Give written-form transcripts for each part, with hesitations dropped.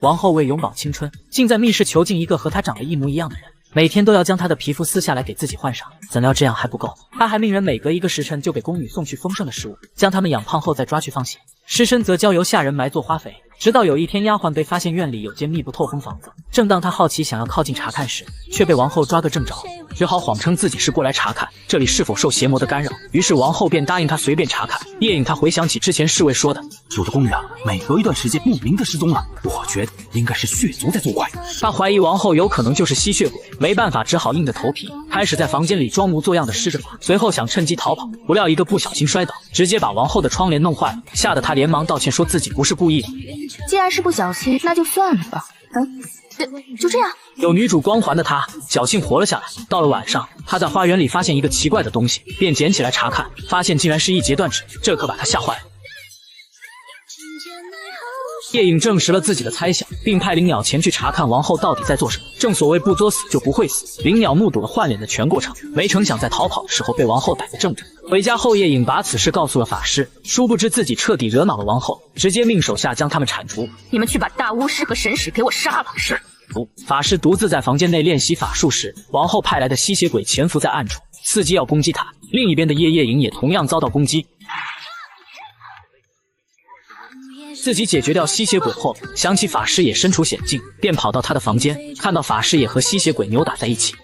王后为永葆青春，竟在密室囚禁一个和她长得一模一样的人，每天都要将她的皮肤撕下来给自己换上。怎料这样还不够，她还命人每隔1个时辰就给宫女送去丰盛的食物，将她们养胖后再抓去放血，尸身则交由下人埋作花肥。直到有一天，丫鬟被发现院里有间密不透风房子，正当她好奇想要靠近查看时，却被王后抓个正着，只好谎称自己是过来查看这里是否受邪魔的干扰。于是王后便答应她随便查看。夜影她回想起之前侍卫说的，有的宫女每隔一段时间莫名的失踪了，我觉得应该是血族在作怪。她怀疑王后有可能就是吸血鬼，没办法，只好硬着头皮开始在房间里装模作样的施着法，随后想趁机逃跑，不料一个不小心摔倒，直接把王后的窗帘弄坏了，吓得她连忙道歉说自己不是故意的。既然是不小心，那就算了吧。就这样。有女主光环的她侥幸活了下来。到了晚上，她在花园里发现一个奇怪的东西，便捡起来查看，发现竟然是一截断指，这可把她吓坏了。夜影证实了自己的猜想，并派灵鸟前去查看王后到底在做什么。正所谓不作死就不会死，灵鸟目睹了换脸的全过程，没成想在逃跑的时候被王后逮个正着。回家后，夜影把此事告诉了法师，殊不知自己彻底惹恼了王后，直接命手下将他们铲除。你们去把大巫师和神使给我杀了。是。法师独自在房间内练习法术时，王后派来的吸血鬼潜伏在暗处，伺机要攻击他。另一边的夜影也同样遭到攻击。自己解决掉吸血鬼后，想起法师也身处险境，便跑到他的房间，看到法师也和吸血鬼扭打在一起。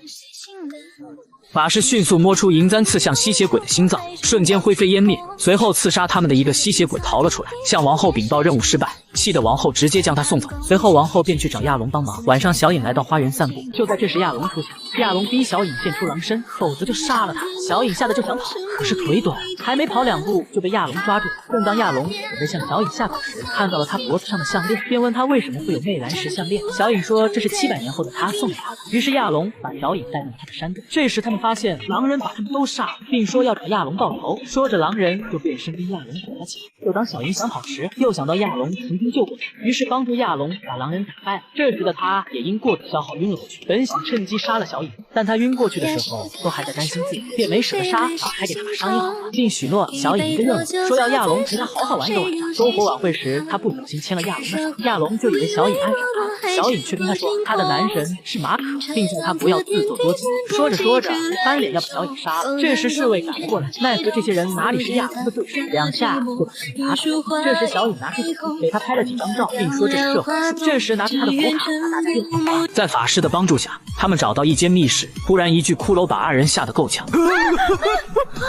法师迅速摸出银簪刺向吸血鬼的心脏，瞬间灰飞烟灭。随后刺杀他们的一个吸血鬼逃了出来，向王后禀报任务失败，气得王后直接将他送走。随后王后便去找亚龙帮忙。晚上小影来到花园散步，就在这时亚龙出现，亚龙逼小影现出狼身，否则就杀了他。小影吓得就想跑，可是腿短，还没跑2步就被亚龙抓住。正当亚龙准备向小影下手时，看到了他脖子上的项链，便问他为什么会有魅蓝石项链。小影说这是700年后的他送给他的。于是亚龙把小影带到了他的山洞。这时他们发现狼人把他们都杀了，并说要找亚龙报仇。说着狼人就变身跟亚龙打了起来。就当小影想跑时，又想到亚龙曾经救过他，于是帮助亚龙把狼人打败了。这时的他也因过度消耗晕了过去，本想趁机杀了小影，但他晕过去的时候都还在担心自己，便没舍得杀，还给他把伤医好了，并许诺小影一个愿望，说要亚龙陪他好好玩一个晚上。篝火晚会时，他不小心牵了亚龙的手，亚龙就以为小影爱上他，小影却跟他说他的男神是马可，并叫他不要自作多情。说着说着，翻脸要把小影杀了。这时侍卫赶了过来，奈何这些人哪里是亚龙的对手，2下就把侍卫打死。这时小影拿出手机给他拍了几张照，并说这是摄魂术。这时拿出他的佛卡把大家电话。在法师的帮助下，他们找到一间密室，突然一具骷髅把2人吓得够呛。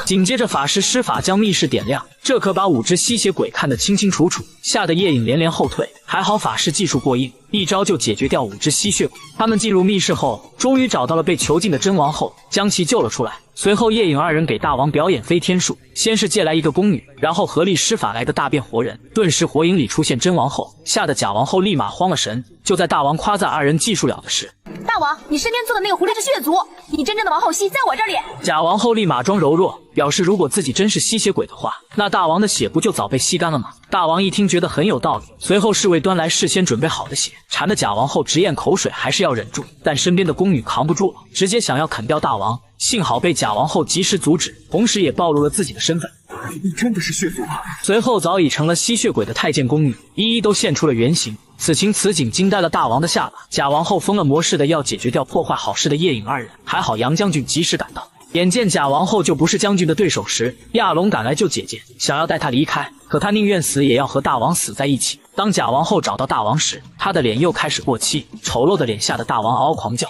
紧接着法师施法将密室点亮，这可把5只吸血鬼看得清清楚楚，吓得夜影连连后退。还好法师技术过硬，一招就解决掉5只吸血鬼。他们进入密室后，终于找到了被囚禁的真王后，将其救了出来。随后夜影2人给大王表演飞天术，先是借来一个宫女，然后合力施法来个大变活人，顿时火影里出现真王后，吓得假王后立马慌了神。就在大王夸赞2人技术了的时，大王，你身边坐的那个狐狸是血族，你真正的王后系在我这里。假王后立马装柔弱，表示如果自己真是吸血鬼的话，那大王的血不就早被吸干了吗？大王一听觉得很有道理，随后侍卫端来事先准备好的血，馋的假王后直咽口水，还是要忍住，但身边的宫女扛不住了，直接想要啃掉大王，幸好被假王后及时阻止，同时也暴露了自己的身份。你真的是血族啊！随后早已成了吸血鬼的太监宫女一一都现出了原形。此情此景惊呆了大王的下巴，假王后疯了魔似的要解决掉破坏好事的夜影2人，还好杨将军及时赶到。眼见假王后就不是将军的对手时，亚龙赶来救姐姐，想要带她离开，可她宁愿死也要和大王死在一起。当假王后找到大王时，她的脸又开始过期，丑陋的脸吓得大王嗷嗷狂叫。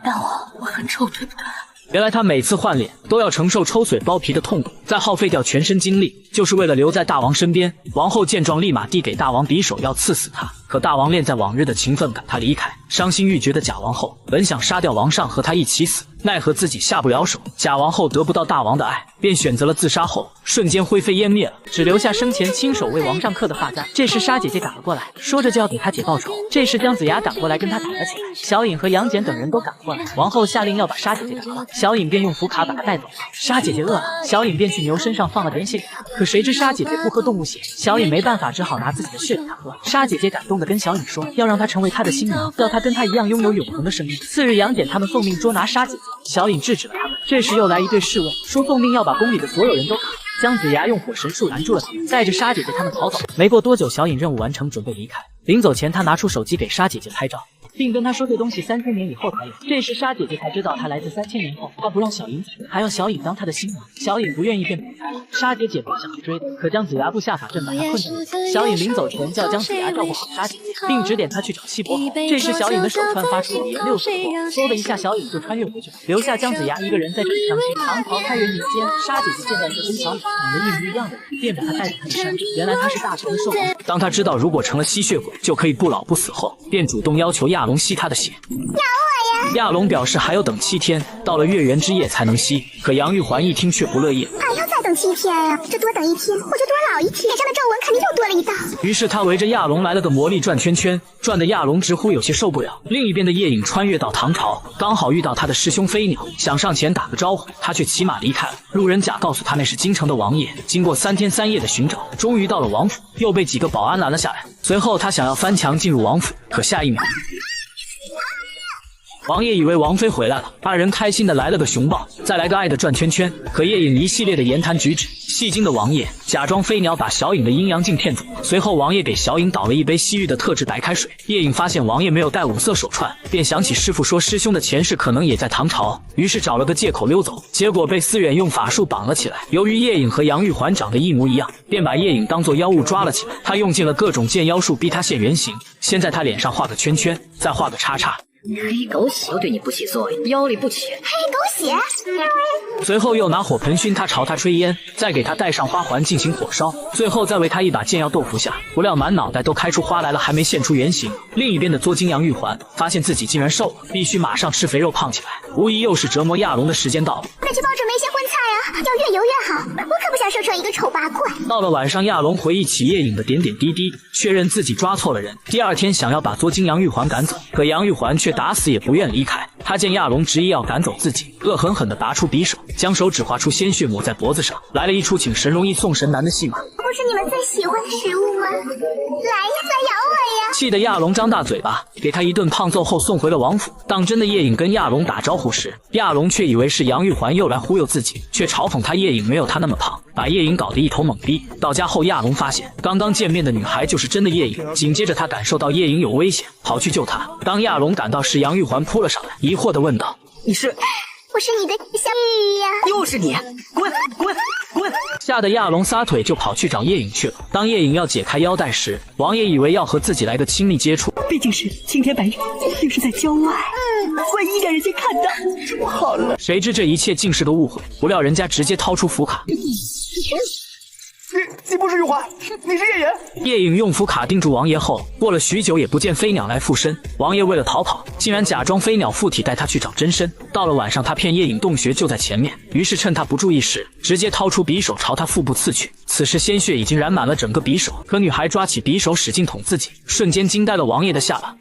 大王，我很丑对不对？原来他每次换脸都要承受抽水剥皮的痛苦，再耗费掉全身精力，就是为了留在大王身边。王后见状立马递给大王匕首要刺死他，可大王恋在往日的情分赶他离开。伤心欲绝的假王后本想杀掉王上和他一起死，奈何自己下不了手。假王后得不到大王的爱，便选择了自杀后瞬间灰飞烟灭了，只留下生前亲手为王上刻的发簪。这时沙姐姐赶了过来，说着就要给她姐报仇。这时姜子牙赶过来跟她打了起来，小影和杨戬等人都赶过来，王后下令要把沙姐姐赶了，小影便用符卡把她带走了。沙姐姐饿了，小影便去牛身上放了点血给她，可谁知沙姐姐不喝动物血，小影没办法，只好拿自己的血给她喝。沙姐姐感动的跟小影说，要让她成为她的新娘，要她跟她一样拥有永恒的生命。次日杨戬他们奉命捉拿沙姐姐，小影制止了他们。这时又来一队侍卫，说奉命要把宫里的所有人都砍。姜子牙用火神术拦住了他们，带着沙姐姐他们逃走。没过多久，小影任务完成，准备离开。临走前，他拿出手机给沙姐姐拍照，并跟她说这东西3000年以后才有。这时沙姐姐才知道他来自3000年后，他不让小影走，还要小影当他的新娘。小影不愿意便跑开了。沙姐姐本想去追的，可姜子牙布下法阵把她困住了。小影临走前叫姜子牙照顾好沙姐姐，并指点她去找西伯侯。这时小影的手串发出5颜6色的光，嗖的一下，小影就穿越回去了，留下姜子牙一个人在这里相亲。唐朝开元年间，沙姐姐见到一个跟小影长得一模一样的人，便把他带到他的山中。原来他是大臣的寿王。当他知道如果成了吸血鬼就可以不老不死后，便主动要求亚龙吸他的血。亚龙表示还要等7天，到了月圆之夜才能吸。可杨玉环一听却不乐意，还要再等7天呀？这多等1天，我就多老1天，脸上的皱纹肯定又多了一道。于是他围着亚龙来了个魔力转圈圈，转得亚龙直呼有些受不了。另一边的夜影穿越到唐朝，刚好遇到他的师兄飞鸟，想上前打个招呼，他却骑马离开了。路人甲告诉他那是京城的王爷。经过3天3夜的寻找，终于到了王府，又被几个保安拦了下来。随后他想要翻墙进入王府，可下一秒王爷以为王妃回来了，二人开心的来了个熊抱，再来个爱的转圈圈。可夜影一系列的言谈举止，戏精的王爷假装飞鸟把小影的阴阳镜骗走。随后王爷给小影倒了一杯西域的特制白开水。夜影发现王爷没有戴5色手串，便想起师傅说师兄的前世可能也在唐朝，于是找了个借口溜走，结果被思远用法术绑了起来。由于夜影和杨玉环长得一模一样，便把夜影当作妖物抓了起来。他用尽了各种剑妖术逼他现原形，先在他脸上画个圈圈，再画个叉叉。黑狗血都对你不起作用，妖力不浅。黑狗血！随后又拿火盆熏他，朝他吹烟，再给他戴上花环进行火烧，最后再为他一把剑药豆腐下。不料满脑袋都开出花来了，还没现出原形。另一边的作精杨玉环发现自己竟然瘦了，必须马上吃肥肉胖起来，无疑又是折磨亚龙的时间到了。那就抱着没些荤菜啊，要越油越好。我可不想瘦成一个丑八怪。到了晚上，亚龙回忆起夜影的点点滴滴，确认自己抓错了人。第二天想要把作精杨玉环赶走，可杨玉环却打死也不愿离开。他见亚龙执意要赶走自己，恶狠狠地拔出匕首，将手指划出鲜血抹在脖子上，来了一出请神容易送神难的戏码。不是你们最喜欢的食物吗？来呀，来咬我呀！气得亚龙张大嘴巴，给他一顿胖揍后送回了王府。当真的夜影跟亚龙打招呼时，亚龙却以为是杨玉环又来忽悠自己，却嘲讽他夜影没有他那么胖，把夜影搞得一头懵逼。到家后，亚龙发现刚刚见面的女孩就是真的夜影，紧接着他感受到夜影有危险，跑去救她。当亚龙赶到时，杨玉环扑了上来，疑惑地问道：“你是？我是你的小玉呀！又是你！滚滚滚！”吓得亚龙撒腿就跑去找夜影去了。当夜影要解开腰带时，王爷以为要和自己来个亲密接触，毕竟是青天白日，又是在郊外，万一让人家看到，不好了。谁知这一切竟是个误会，不料人家直接掏出符卡。你不是玉环，你是叶言。夜影用符卡定住王爷后，过了许久也不见飞鸟来附身。王爷为了逃跑，竟然假装飞鸟附体带他去找真身。到了晚上，他骗夜影洞穴就在前面，于是趁他不注意时，直接掏出匕首朝他腹部刺去。此时鲜血已经染满了整个匕首，可女孩抓起匕首使劲捅自己，瞬间惊呆了王爷的下巴。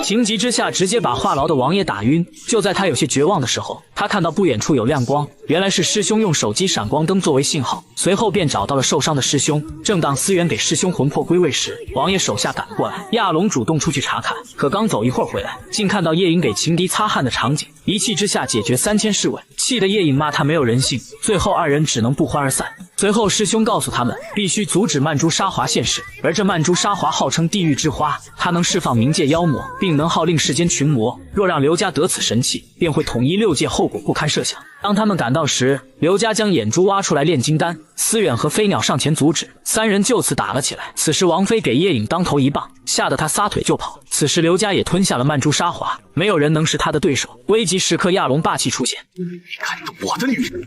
情急之下，直接把话痨的王爷打晕。就在他有些绝望的时候，他看到不远处有亮光，原来是师兄用手机闪光灯作为信号，随后便找到了受伤的师兄。正当思源给师兄魂魄归位时，王爷手下赶过来，亚龙主动出去查看，可刚走一会儿回来，竟看到夜影给情敌擦汗的场景，一气之下解决3000侍卫，气得夜影骂他没有人性，最后二人只能不欢而散。随后师兄告诉他们，必须阻止曼珠沙华现世，而这曼珠沙华号称地狱之花，它能释放冥界妖魔，并能号令世间群魔，若让刘家得此神器，便会统一6界，后果不堪设想。当他们赶到时，刘家将眼珠挖出来炼金丹，思远和飞鸟上前阻止，三人就此打了起来。此时王妃给夜影当头一棒，吓得他撒腿就跑。此时刘家也吞下了曼珠沙华，没有人能是他的对手。危急时刻，亚龙霸气出现，看着我的女人。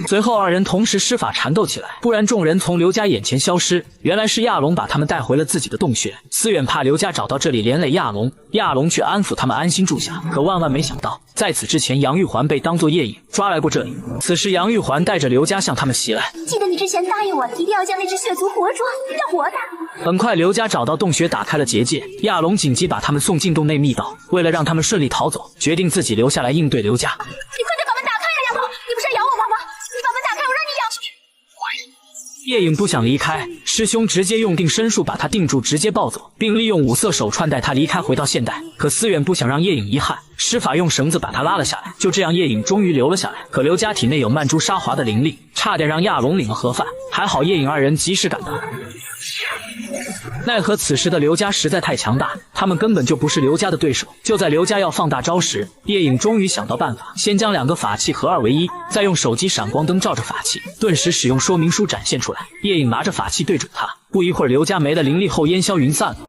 随后二人同时施法缠斗起来，不然众人从刘家眼前消失。原来是亚龙把他们带回了自己的洞穴。思远怕刘家找到这里连累亚龙，亚龙却安抚他们安心住下。可万万没想到，在此之前杨玉环被当作夜影抓来过这里。此时杨玉环带着刘家向他们袭来。记得你之前答应我，一定要将那只血族活捉，要活的。很快刘家找到洞穴，打开了结界，亚龙紧急把他们送进洞内密道。为了让他们顺利逃走，决定自己留下来应对刘家。你快点把门打开呀，亚龙！你不是要咬我妈吗？你把门打开，我让你咬。夜影不想离开，师兄直接用定身术把他定住，直接抱走，并利用5色手串带他离开，回到现代。可思远不想让夜影遗憾，施法用绳子把他拉了下来。就这样，夜影终于留了下来。可刘家体内有曼珠沙华的灵力，差点让亚龙领了盒饭。还好夜影二人及时赶到。奈何此时的刘家实在太强大，他们根本就不是刘家的对手。就在刘家要放大招时，叶影终于想到办法，先将2个法器合二为一，再用手机闪光灯照着法器，顿时使用说明书展现出来。叶影拿着法器对准他，不一会儿刘家没的灵力后烟消云散了。